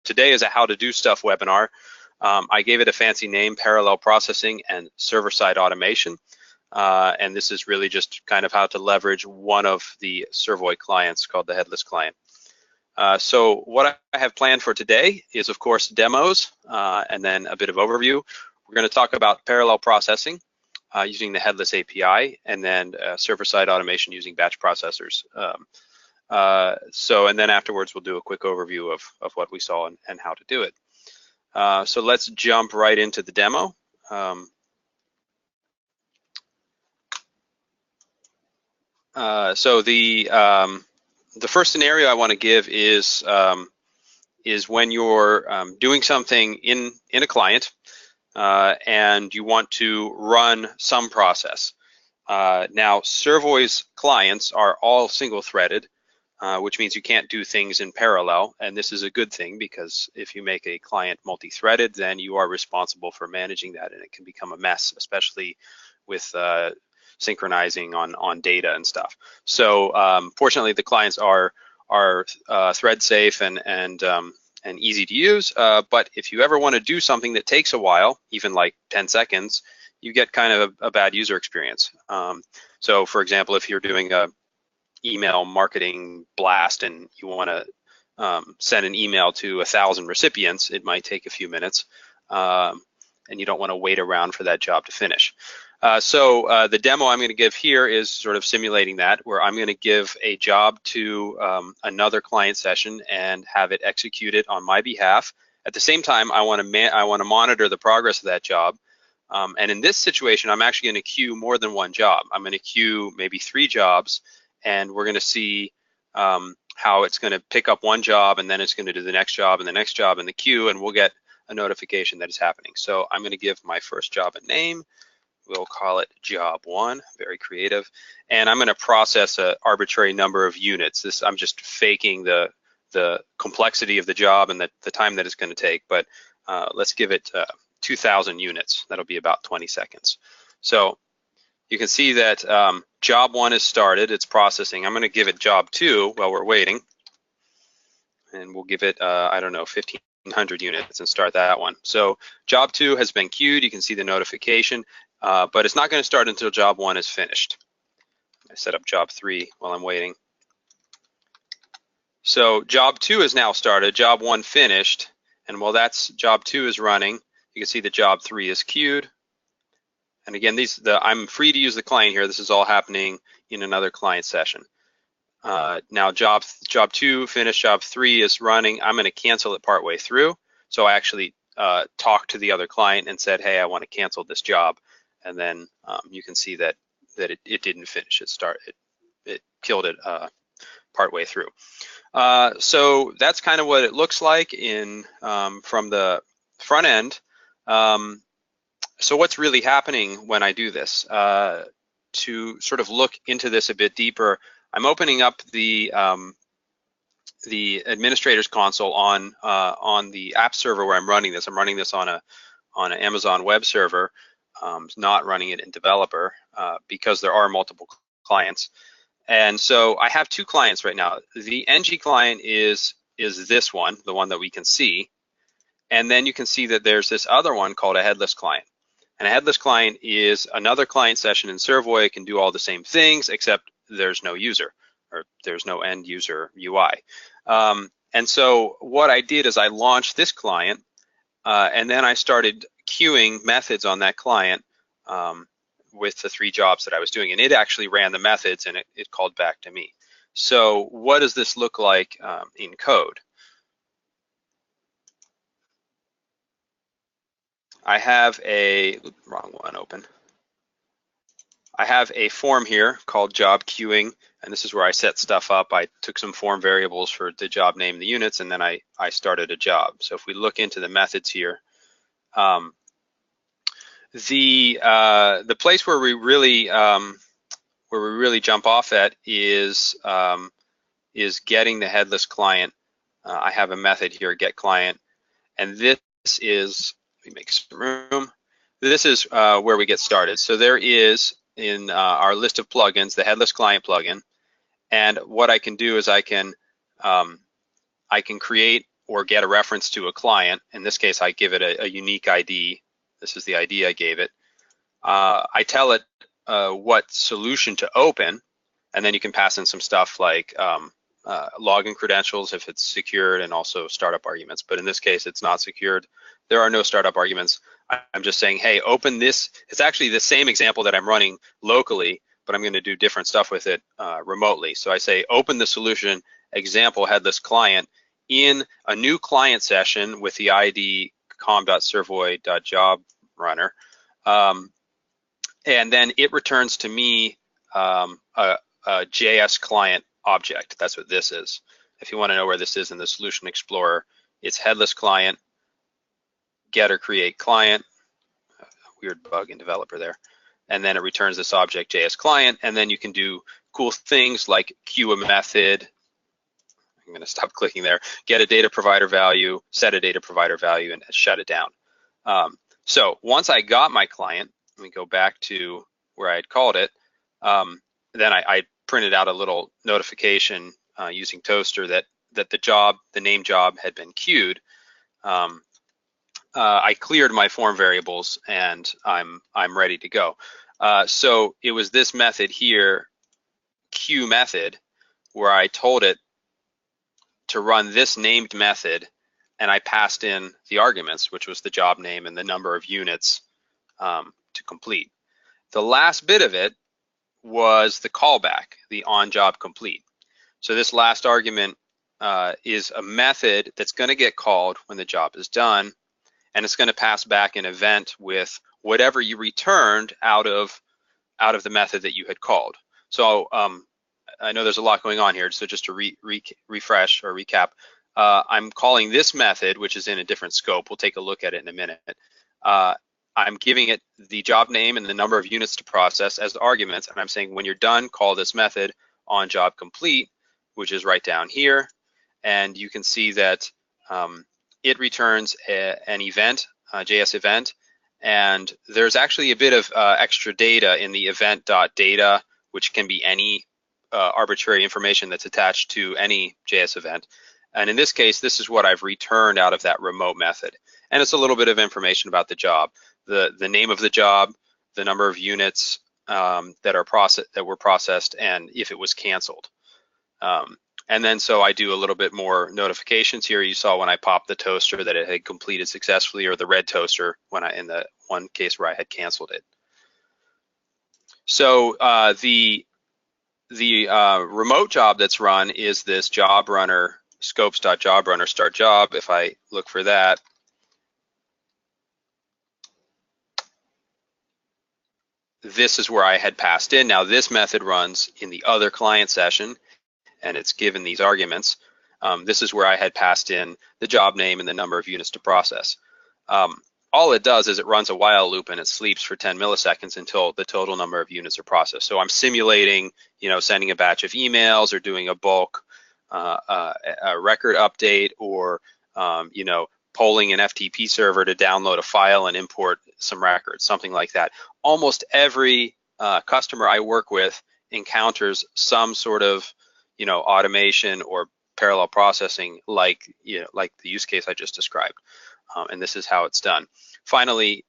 today is a how to do stuff webinar. I gave it a fancy name, parallel processing and server-side automation. And this is really just kind of how to leverage one of the Servoy clients called the headless client. So what I have planned for today is, of course, demos and then a bit of overview. We're going to talk about parallel processing using the headless API, and then server-side automation using batch processors. And then afterwards we'll do a quick overview of what we saw and how to do it. So let's jump right into the demo. So the first scenario I want to give is when you're doing something in a client and you want to run some process. Now, Servoy's clients are all single-threaded, which means you can't do things in parallel, and this is a good thing because if you make a client multi-threaded, then you are responsible for managing that, and it can become a mess, especially with synchronizing on data and stuff. So fortunately, the clients are thread safe and easy to use. But if you ever want to do something that takes a while, even like 10 seconds, you get kind of a bad user experience. So for example, if you're doing a email marketing blast and you want to send an email to 1,000 recipients, it might take a few minutes, and you don't want to wait around for that job to finish. So the demo I'm going to give here is sort of simulating that, where I'm going to give a job to another client session and have it executed on my behalf. At the same time, I want to monitor the progress of that job. And in this situation, I'm actually going to queue more than one job. I'm going to queue maybe 3 jobs, and we're going to see how it's going to pick up one job, and then it's going to do the next job and the next job in the queue, and we'll get a notification that it's happening. So I'm going to give my first job a name. We'll call it job 1, very creative. And I'm going to process an arbitrary number of units. I'm just faking the complexity of the job and the time that it's going to take, but let's give it 2,000 units. That'll be about 20 seconds. So you can see that job 1 is started, it's processing. I'm going to give it job 2 while we're waiting, and we'll give it, I don't know, 1,500 units and start that one. So job 2 has been queued. You can see the notification. But it's not going to start until job 1 is finished. I set up job 3 while I'm waiting. So job 2 is now started, job 1 finished, and while job 2 is running, you can see that job 3 is queued. And again, I'm free to use the client here. This is all happening in another client session. Now job 2 finished, job 3 is running. I'm going to cancel it partway through. So I actually talked to the other client and said, hey, I want to cancel this job. And then you can see that it didn't finish. It killed it partway through. So that's kind of what it looks like from the front end. So what's really happening when I do this? To sort of look into this a bit deeper, I'm opening up the administrator's console on the app server where I'm running this. I'm running this on an Amazon web server. Not running it in developer because there are multiple clients. And so I have 2 clients right now. The NG client is this one, the one that we can see. And then you can see that there's this other one called a headless client. And a headless client is another client session in Servoy. It can do all the same things, except there's no user, or there's no end user UI. And so what I did is I launched this client, and then I started queuing methods on that client with the 3 jobs that I was doing, and it actually ran the methods and it called back to me. So what does this look like in code? I have wrong one open. I have a form here called job queuing, and this is where I set stuff up. I took some form variables for the job name, the units, and then I started a job. So if we look into the methods here, the place where we really jump off at is getting the headless client. I have a method here, get client, and this is, let me make some room. This is where we get started. So there is in our list of plugins the headless client plugin, and what I can do is I can create or get a reference to a client. In this case, I give it a unique ID. This is the ID I gave it. I tell it what solution to open, and then you can pass in some stuff like login credentials if it's secured, and also startup arguments. But in this case, it's not secured. There are no startup arguments. I'm just saying, hey, open this. It's actually the same example that I'm running locally, but I'm going to do different stuff with it remotely. So I say, open the solution example headless client in a new client session with the ID com.servoy.jobrunner. And then it returns to me a JS client object. That's what this is. If you want to know where this is in the Solution Explorer, it's headless client, get or create client, weird bug in developer there. And then it returns this object JS client, and then you can do cool things like queue a method. I'm going to stop clicking there. Get a data provider value, set a data provider value, and shut it down. So once I got my client, let me go back to where I had called it. Then I printed out a little notification using Toaster that the name job had been queued. I cleared my form variables, and I'm ready to go. So it was this method here, queue method, where I told it to run this named method, and I passed in the arguments, which was the job name and the number of units to complete. The last bit of it was the callback, the on job complete. So this last argument is a method that's going to get called when the job is done, and it's going to pass back an event with whatever you returned out of the method that you had called. So I know there's a lot going on here, so just to refresh or recap, I'm calling this method, which is in a different scope. We'll take a look at it in a minute. I'm giving it the job name and the number of units to process as the arguments, and I'm saying when you're done, call this method on job complete, which is right down here. And you can see that it returns an event, a JS event, and there's actually a bit of extra data in the event.data, which can be any arbitrary information that's attached to any JS event. And in this case, this is what I've returned out of that remote method. And it's a little bit of information about the job, the name of the job, the number of units that were processed, and if it was canceled. And then so I do a little bit more notifications here. You saw when I popped the toaster that it had completed successfully, or the red toaster when in the one case where I had canceled it. So the remote job that's run is this job runner, scopes.jobrunner start job. If I look for that, this is where I had passed in. Now this method runs in the other client session, and it's given these arguments. This is where I had passed in the job name and the number of units to process. All it does is it runs a while loop, and it sleeps for 10 milliseconds until the total number of units are processed. So I'm simulating, sending a batch of emails, or doing a bulk a record update, or polling an FTP server to download a file and import some records, something like that. Almost every customer I work with encounters some sort of automation or parallel processing, like the use case I just described, and this is how it's done. Finally,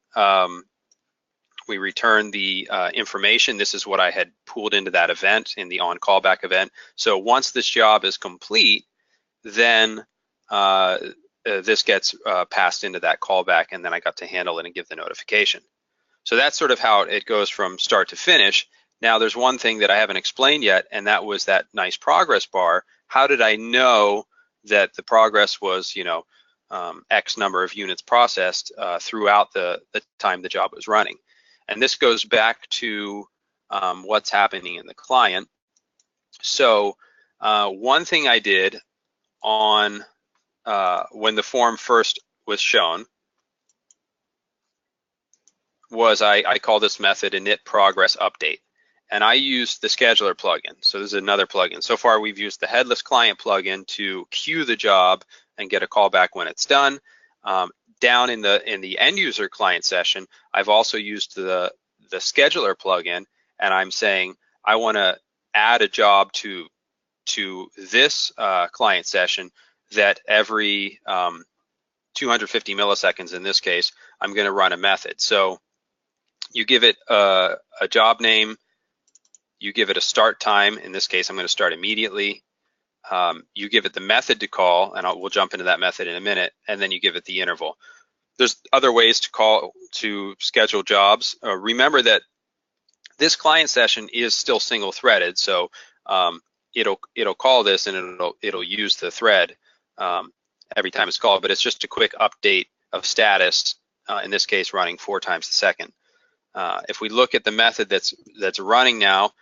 we return the information. This is what I had pulled into that event, in the on callback event. So once this job is complete, then this gets passed into that callback, and then I got to handle it and give the notification. So that's sort of how it goes from start to finish. Now there's one thing that I haven't explained yet, and that was that nice progress bar. How did I know that the progress was, X number of units processed throughout the time the job was running? And this goes back to what's happening in the client. So one thing I did on when the form first was shown was I call this method init progress update. And I used the scheduler plugin. So this is another plugin. So far we've used the headless client plugin to queue the job and get a callback when it's done. Down in the end user client session, I've also used the scheduler plugin, and I'm saying I want to add a job to this client session that every 250 milliseconds in this case, I'm going to run a method. So you give it a job name, you give it a start time. In this case, I'm going to start immediately. You give it the method to call, and we'll jump into that method in a minute, and then you give it the interval. There's other ways to schedule jobs. Remember that this client session is still single threaded, so it'll call this and it'll use the thread every time it's called, but it's just a quick update of status, in this case running 4 times a second. If we look at the method that's running now,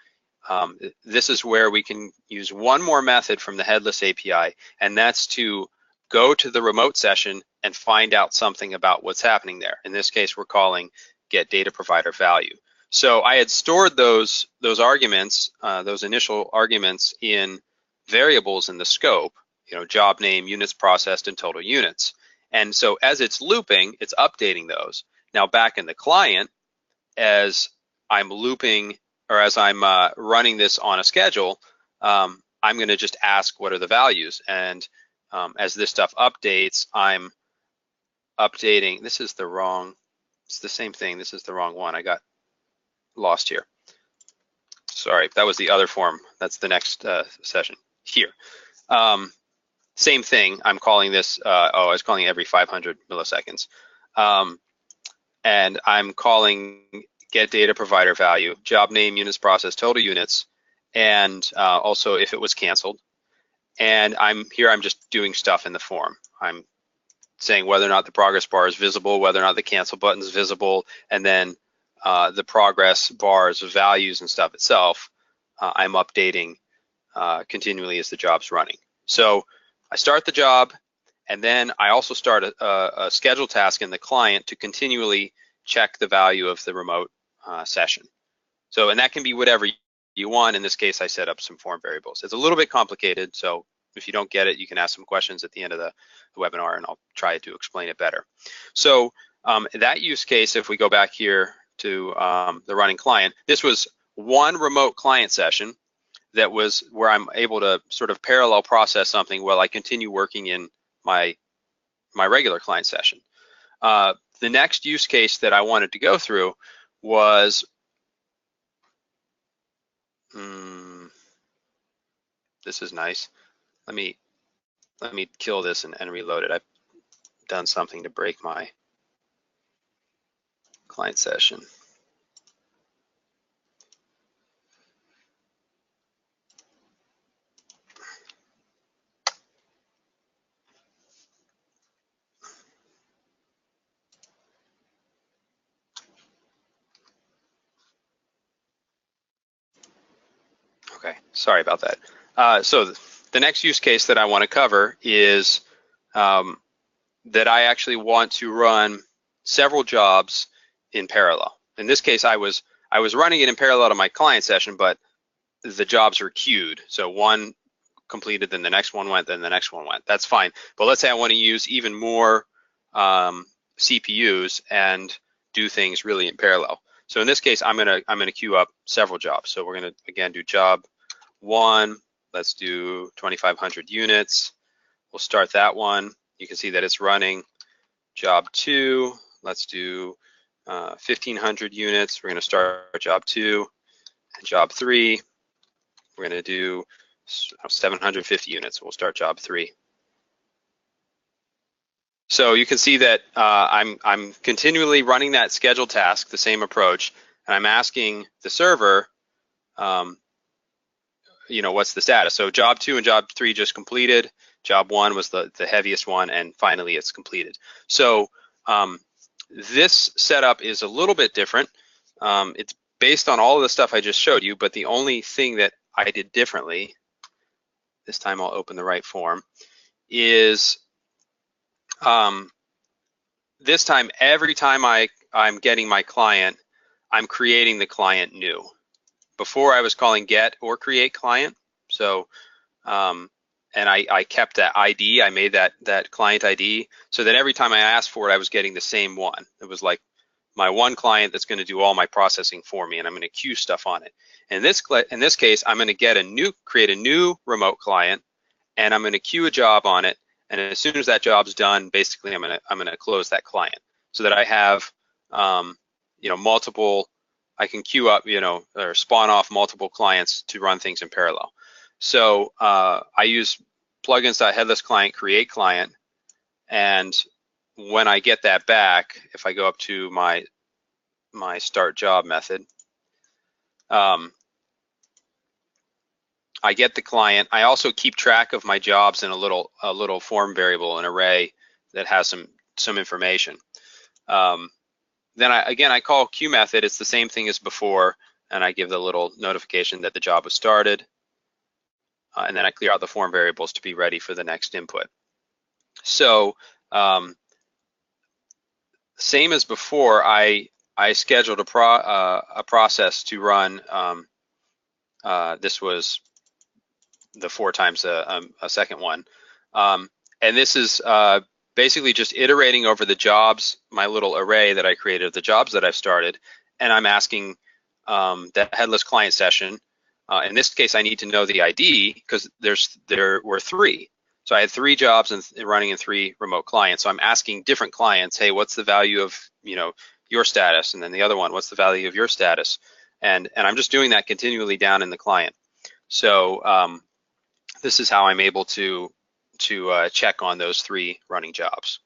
this is where we can use one more method from the headless API, and that's to go to the remote session and find out something about what's happening there. In this case, we're calling get data provider value. So I had stored those arguments, those initial arguments, in variables in the scope, job name, units processed, and total units. And so as it's looping, it's updating those. Now back in the client, as I'm looping, or as I'm running this on a schedule, I'm going to just ask what are the values. And as this stuff updates, I'm updating. This is the wrong, it's the same thing. This is the wrong one. I got lost here. Sorry, that was the other form. That's the next session here. Same thing. I'm calling this, I was calling it every 500 milliseconds. And I'm calling get data provider value, job name, units processed, total units, and also if it was canceled. And I'm just doing stuff in the form. I'm saying whether or not the progress bar is visible, whether or not the cancel button is visible, and then the progress bars of values and stuff itself, I'm updating continually as the job's running. So I start the job, and then I also start a schedule task in the client to continually check the value of the remote session. So, and that can be whatever you want. In this case, I set up some form variables. It's a little bit complicated, so if you don't get it, you can ask some questions at the end of the webinar, and I'll try to explain it better. So that use case, if we go back here to the running client, this was one remote client session that was where I'm able to sort of parallel process something while I continue working in my regular client session. The next use case that I wanted to go through was, this is nice. Let me kill this and reload it. I've done something to break my client session. Okay, sorry about that. So the next use case that I want to cover is that I actually want to run several jobs in parallel. In this case, I was running it in parallel to my client session, but the jobs are queued. So one completed, then the next one went, then the next one went. That's fine. But let's say I want to use even more CPUs and do things really in parallel. So in this case, I'm gonna queue up several jobs. So we're gonna again do job 1. Let's do 2,500 units. We'll start that one. You can see that it's running. Job 2. Let's do 1,500 units. We're gonna start job 2. And job 3. We're gonna do 750 units. We'll start job 3. So you can see that I'm continually running that scheduled task, the same approach, and I'm asking the server, what's the status? So job 2 and job 3 just completed. Job 1 was the heaviest one, and finally it's completed. So this setup is a little bit different. It's based on all of the stuff I just showed you, but the only thing that I did differently, this time I'll open the right form, is this time, every time I'm getting my client, I'm creating the client new. Before I was calling get or create client. So, and I kept that ID. I made that client ID so that every time I asked for it, I was getting the same one. It was like my one client that's going to do all my processing for me, and I'm going to queue stuff on it. In this case, I'm going to create a new remote client, and I'm going to queue a job on it, And as soon as that job's done, basically I'm gonna close that client so that I have multiple. I can queue up or spawn off multiple clients to run things in parallel. So I use plugins.headlessClient create client, and when I get that back, if I go up to my start job method, I get the client. I also keep track of my jobs in a little form variable, an array that has some information. Then I call queue method. It's the same thing as before, and I give the little notification that the job was started, and then I clear out the form variables to be ready for the next input. So same as before, I scheduled a process to run. This was the 4 times a second one, and this is basically just iterating over the jobs, my little array that I created of the jobs that I've started, and I'm asking that headless client session. In this case, I need to know the ID because there were 3. So I had 3 jobs running in 3 remote clients. So I'm asking different clients, hey, what's the value of your status? And then the other one, what's the value of your status? And I'm just doing that continually down in the client. So this is how I'm able to check on those 3 running jobs.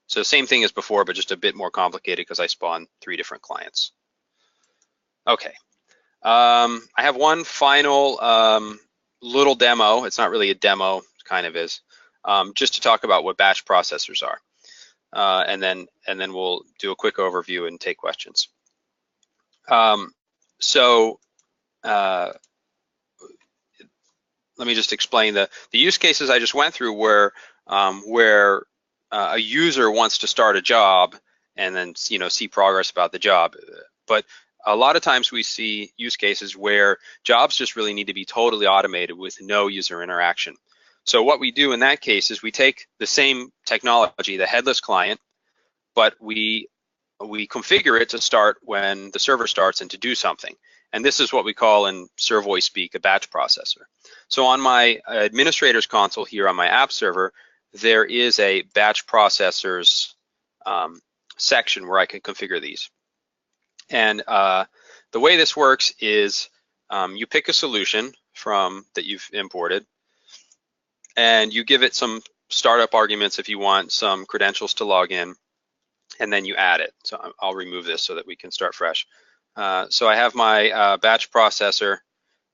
So same thing as before, but just a bit more complicated because I spawned 3 different clients. Okay, I have one final little demo. It's not really a demo, it kind of is, just to talk about what batch processors are, and then we'll do a quick overview and take questions. Let me just explain the use cases I just went through where a user wants to start a job and then see progress about the job. But a lot of times we see use cases where jobs just really need to be totally automated with no user interaction. So what we do in that case is we take the same technology, the headless client, but we configure it to start when the server starts and to do something. And this is what we call in Servoy speak a batch processor. So on my administrator's console here on my app server, there is a batch processors section where I can configure these. And the way this works is you pick a solution that you've imported, and you give it some startup arguments if you want, some credentials to log in, and then you add it. So I'll remove this so that we can start fresh. So I have my batch processor.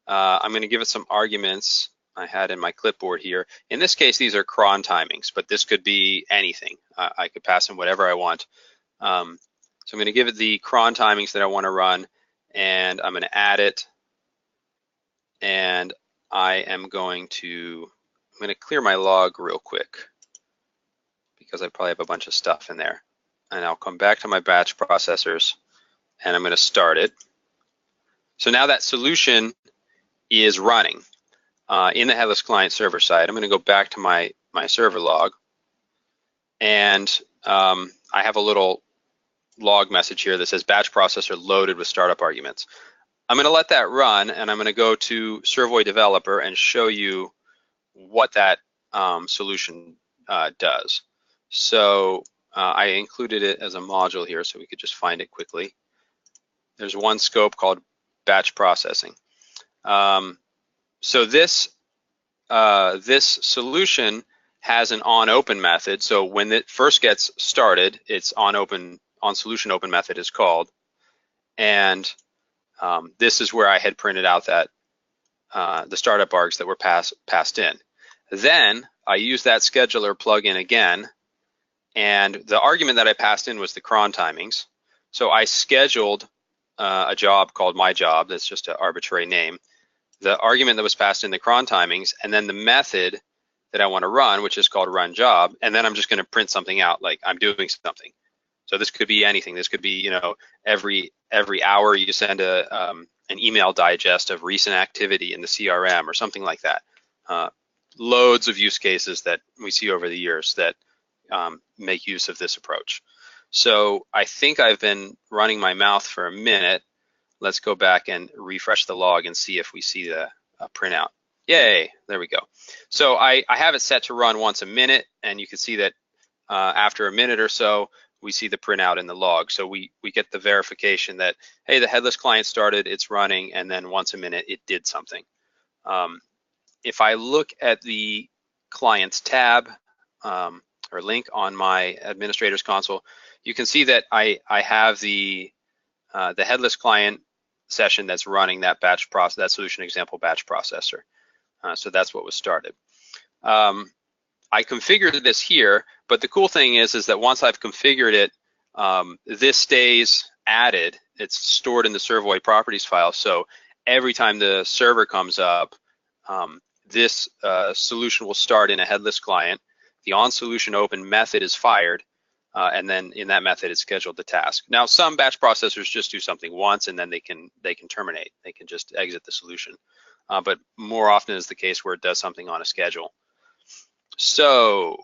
I'm going to give it some arguments I had in my clipboard here. In this case, these are cron timings, but this could be anything. I could pass in whatever I want. So I'm going to give it the cron timings that I want to run, and I'm going to add it. And I'm going to clear my log real quick because I probably have a bunch of stuff in there. And I'll come back to my batch processors, and I'm going to start it. So now that solution is running in the headless client server side. I'm going to go back to my server log, and I have a little log message here that says batch processor loaded with startup arguments. I'm going to let that run, and I'm going to go to Servoy developer and show you what that solution does. So I included it as a module here so we could just find it quickly. There's one scope called batch processing. So this solution has an on-open method. So when it first gets started, it's on-solution open method is called. And this is where I had printed out that the startup args that were passed in. Then I use that scheduler plugin again, and the argument that I passed in was the cron timings. So I scheduled a job called my job. That's just an arbitrary name. The argument that was passed in the cron timings, and then the method that I want to run, which is called run job, and then I'm just going to print something out like I'm doing something. So this could be anything. This could be, every hour you send an email digest of recent activity in the CRM or something like that. Loads of use cases that we see over the years that make use of this approach. So I think I've been running my mouth for a minute. Let's go back and refresh the log and see if we see the printout. Yay, there we go. So I have it set to run once a minute, and you can see that after a minute or so, we see the printout in the log. So we get the verification that, hey, the headless client started, it's running, and then once a minute, it did something. If I look at the clients tab or link on my administrator's console, you can see that I have the headless client session that's running that batch process, that solution example batch processor. So that's what was started. I configured this here, but the cool thing is that once I've configured it, this stays added. It's stored in the Servoy properties file. So every time the server comes up, this solution will start in a headless client. The on-solution open method is fired, and then in that method, it's scheduled the task. Now, some batch processors just do something once, and then they can terminate. They can just exit the solution. But more often is the case where it does something on a schedule. So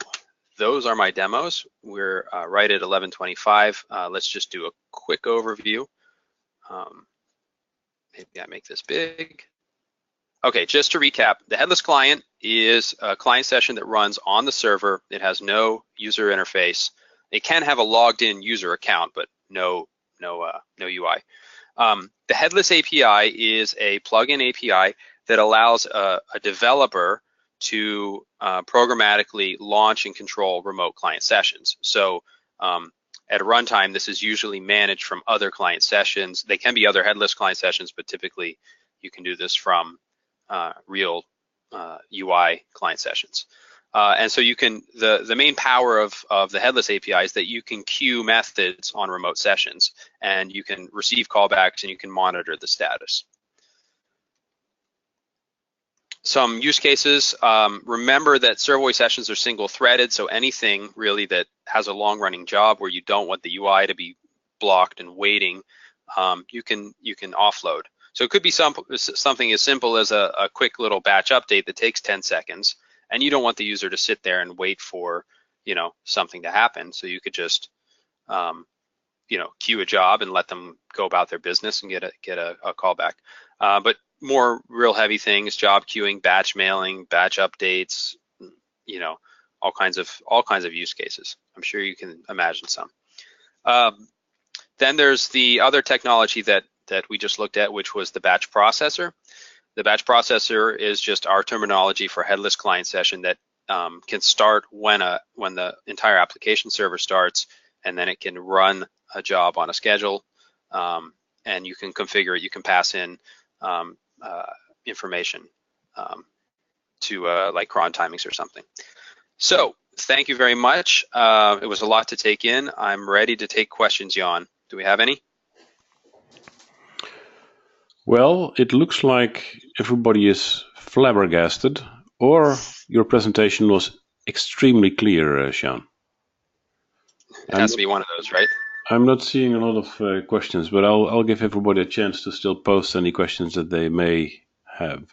those are my demos. We're right at 11:25. Let's just do a quick overview. Maybe I make this big. Okay, just to recap, the headless client is a client session that runs on the server. It has no user interface. It can have a logged in user account, but no UI. The headless API is a plugin API that allows a developer to programmatically launch and control remote client sessions. So at runtime, this is usually managed from other client sessions. They can be other headless client sessions, but typically you can do this from real UI client sessions. And so you can, the main power of the headless API is that you can queue methods on remote sessions, and you can receive callbacks, and you can monitor the status. Some use cases, remember that Servoy sessions are single threaded, so anything really that has a long running job where you don't want the UI to be blocked and waiting, you can offload. So it could be something as simple as a quick little batch update that takes 10 seconds, and you don't want the user to sit there and wait for, something to happen. So you could just, queue a job and let them go about their business and get a callback. But more real heavy things, job queuing, batch mailing, batch updates, all kinds of use cases. I'm sure you can imagine some. Then there's the other technology that we just looked at, which was the batch processor. The batch processor is just our terminology for headless client session that can start when the entire application server starts, and then it can run a job on a schedule, and you can configure it. You can pass in information to like cron timings or something. So thank you very much. It was a lot to take in. I'm ready to take questions, Jan. Do we have any? Well, it looks like everybody is flabbergasted, or your presentation was extremely clear, Sean. It has to be one of those, right? I'm not seeing a lot of questions, but I'll give everybody a chance to still post any questions that they may have.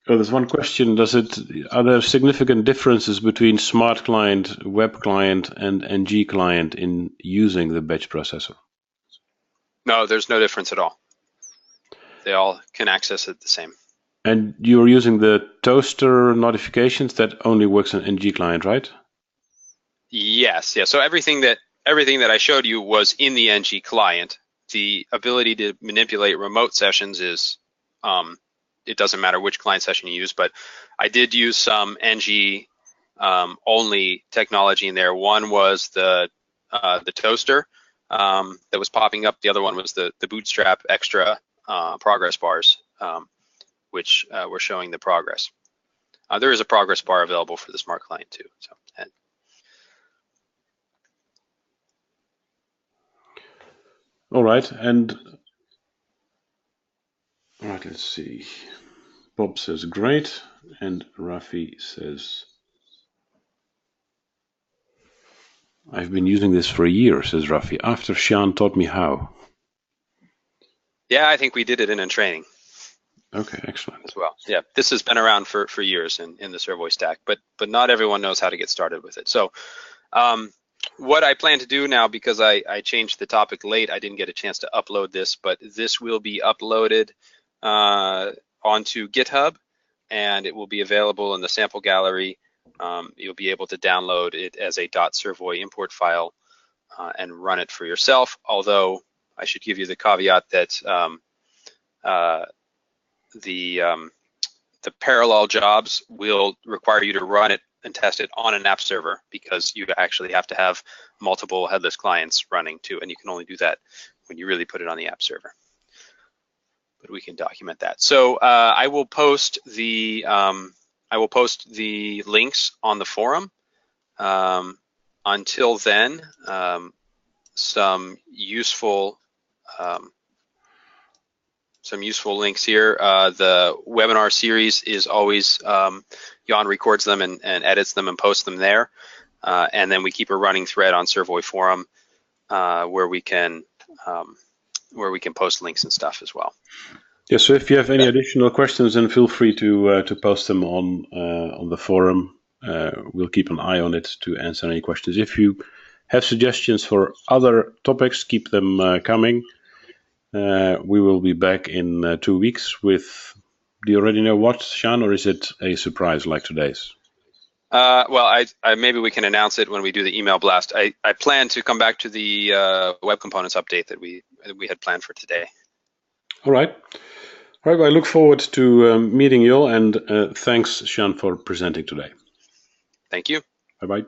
Oh, there's one question. Are there significant differences between Smart Client, Web Client, and NG Client in using the batch processor? No, there's no difference at all. They all can access it the same. And you're using the toaster notifications that only works on NG Client, right? Yes, yeah. So everything that I showed you was in the NG client. The ability to manipulate remote sessions is, it doesn't matter which client session you use, but I did use some NG only technology in there. One was the toaster that was popping up. The other one was the Bootstrap extra progress bars, which were showing the progress. There is a progress bar available for the Smart Client too. So. All right, and let's see. Bob says great, and Rafi says, I've been using this for a year, says Rafi, after Sean taught me how. Yeah, I think we did it in a training. Okay, excellent. As well. Yeah, this has been around for years in the Servoy stack, but not everyone knows how to get started with it. So what I plan to do now, because I changed the topic late, I didn't get a chance to upload this, but this will be uploaded onto GitHub, and it will be available in the sample gallery. You'll be able to download it as a .servoy import file and run it for yourself, although I should give you the caveat that the parallel jobs will require you to run it and test it on an app server, because you actually have to have multiple headless clients running too, and you can only do that when you really put it on the app server. But we can document that. So I will post the links on the forum. Until then, some useful links here. The webinar series is always, Jan records them and edits them and posts them there. And then we keep a running thread on Servoy forum where we can post links and stuff as well. Yeah, so if you have any additional questions, then feel free to post them on the forum. We'll keep an eye on it to answer any questions. If you have suggestions for other topics, keep them coming. We will be back in 2 weeks with, do you already know what, Sean, or is it a surprise like today's? Well, maybe we can announce it when we do the email blast. I plan to come back to the web components update that we had planned for today. All right. All right, well, I look forward to meeting you all, and thanks, Sean, for presenting today. Thank you. Bye-bye.